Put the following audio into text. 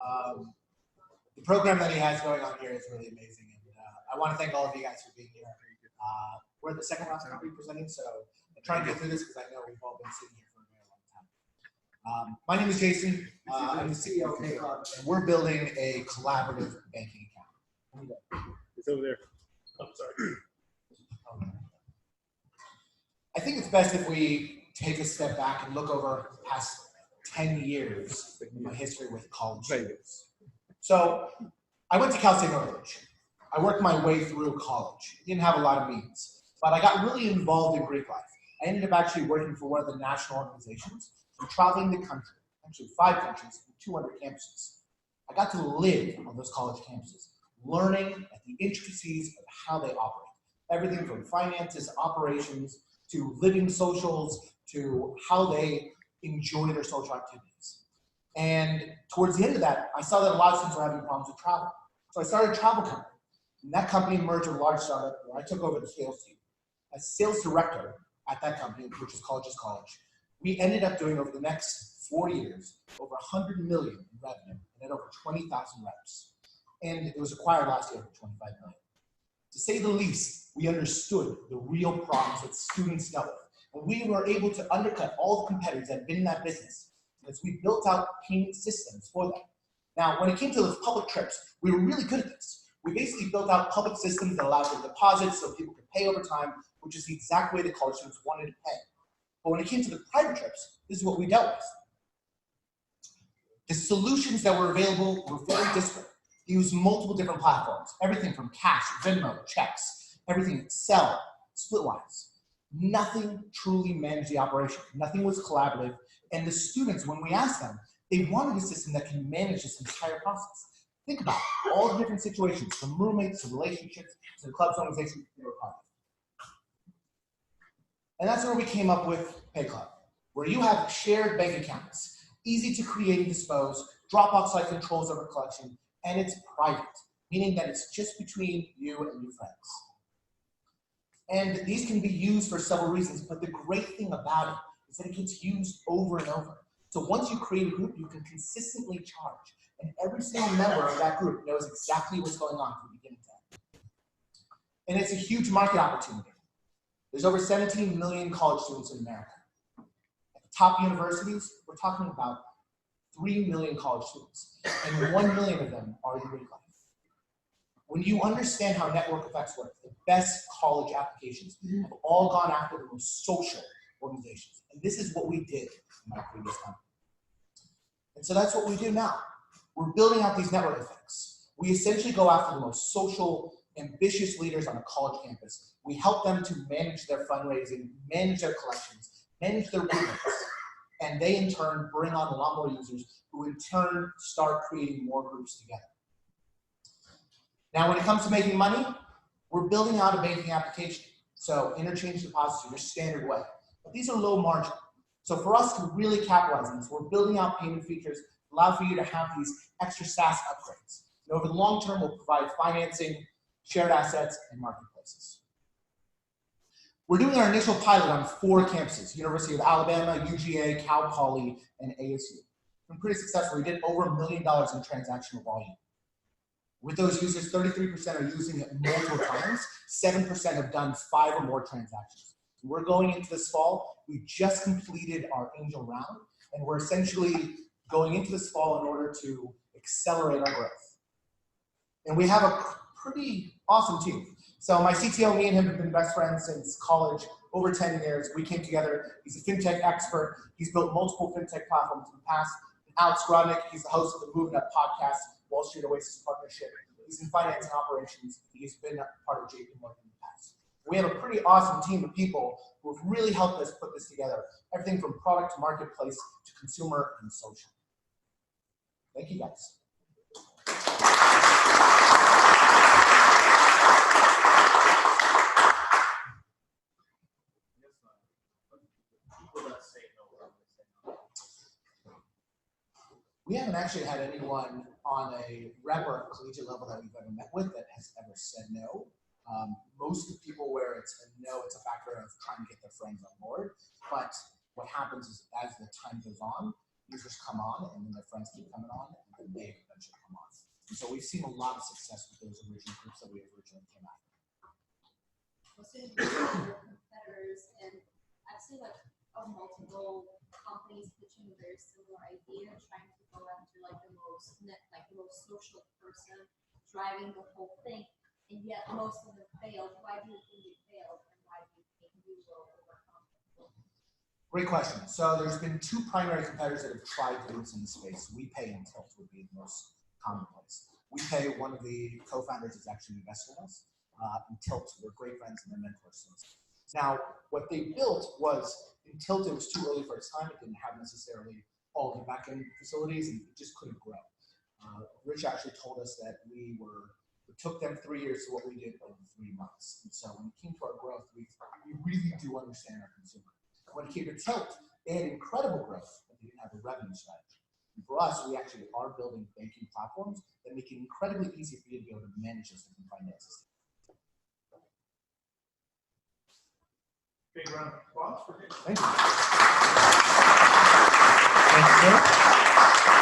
The program that he has going on here is really amazing, and I want to thank all of you guys for being here. We're the second last company presenting, so I'm trying to get through this because I know we've all been sitting here for a very long time. My name is Jason. I'm the CEO of Payclub, and we're building a collaborative banking account. It's over there. Oh, sorry. I think it's best if we take a step back and look over the past 10 years in my history with college students. So I went to Cal State Northridge. I worked my way through college. Didn't have a lot of means, but I got really involved in Greek life. I ended up actually working for one of the national organizations and traveling the country, actually 5 countries and 200 campuses. I got to live on those college campuses, learning at the intricacies of how they operate. Everything from finances, operations, to living socials, to how they enjoy their social activities. And towards the end of that, I saw that a lot of students were having problems with travel. So I started a travel company. And that company merged with a large startup where I took over the sales team. As sales director at that company, which was College is College, we ended up doing over the next 4 years, over 100 million in revenue and had over 20,000 reps. And it was acquired last year for 25 million. To say the least, we understood the real problems that students dealt with. And we were able to undercut all the competitors that had been in that business because we built out payment systems for them. Now, when it came to those public trips, we were really good at this. We basically built out public systems that allowed for deposits so people could pay over time, which is the exact way the college students wanted to pay. But when it came to the private trips, this is what we dealt with. The solutions that were available were very disparate. They used multiple different platforms, everything from cash, Venmo, checks, everything Excel, Splitwise. Nothing truly managed the operation. Nothing was collaborative. And the students, when we asked them, they wanted a system that can manage this entire process. Think about all the different situations, from roommates to relationships to the club's organization they were part of. And that's where we came up with Payclub, where you have shared bank accounts, easy to create and dispose, Dropbox-like controls over collection, and it's private, meaning that it's just between you and your friends. And these can be used for several reasons, but the great thing about it is that it gets used over and over. So once you create a group, you can consistently charge, and every single member of that group knows exactly what's going on from beginning to end. And it's a huge market opportunity. There's over 17 million college students in America. At the top universities, we're talking about 3 million college students, and 1 million of them are in Greek life. When you understand how network effects work, the best college applications have all gone after the most social organizations. And this is what we did in my previous company. And so that's what we do now. We're building out these network effects. We essentially go after the most social, ambitious leaders on a college campus. We help them to manage their fundraising, manage their collections, manage their roommates. And they in turn bring on a lot more users who in turn start creating more groups together. Now when it comes to making money, we're building out a banking application. So interchange deposits are your standard way. But these are low margin. So for us to really capitalize on this, we're building out payment features, allow for you to have these extra SaaS upgrades. And over the long term, we'll provide financing, shared assets, and marketplaces. We're doing our initial pilot on 4 campuses, University of Alabama, UGA, Cal Poly, and ASU. It's been pretty successful. We did over $1 million in transactional volume. With those users, 33% are using it multiple times. 7% have done 5 or more transactions. We're going into this fall. We just completed our angel round, and we're essentially going into this fall in order to accelerate our growth. And we have a pretty awesome team. So my CTO, me and him have been best friends since college, over 10 years. We came together. He's a fintech expert. He's built multiple fintech platforms in the past. Alex Rodnick, he's the host of the Moving Up podcast, Wall Street Oasis Partnership. He's in finance and operations. He's been a part of JP Morgan in the past. We have a pretty awesome team of people who have really helped us put this together. Everything from product to marketplace to consumer and social. Thank you guys. We haven't actually had anyone on a rep or collegiate level that we've ever met with that has ever said no. Most of the people where it's a no, it's a factor of trying to get their friends on board. But what happens is as the time goes on, users come on, and then their friends keep coming on, and then they eventually come on. And so we've seen a lot of success with those original groups that we originally came out. Competitors, and I've seen like multiple companies pitching a very similar idea, trying to go after like the most social person, driving the whole thing, and yet most of them failed. Why do you think they failed, and why do you think you will overcome it? Great question. So there's been two primary competitors that have tried to do this in the space. WePay and Tilt would be the most commonplace. WePay, one of the co-founders, is actually invested in us. And Tilt, we're great friends and they're mentors. Now, what they built was, in Tilt, it was too early for its time. It didn't have necessarily all the back-end facilities, and it just couldn't grow. Rich actually told us that it took them 3 years to what we did over 3 months. And so when it came to our growth, we really do understand our consumer. When it came to Tilt, they had incredible growth, but they didn't have a revenue strategy. And for us, we actually are building banking platforms that make it incredibly easy for you to be able to manage those different finances. Big round of applause for him. Thank you. Thank you.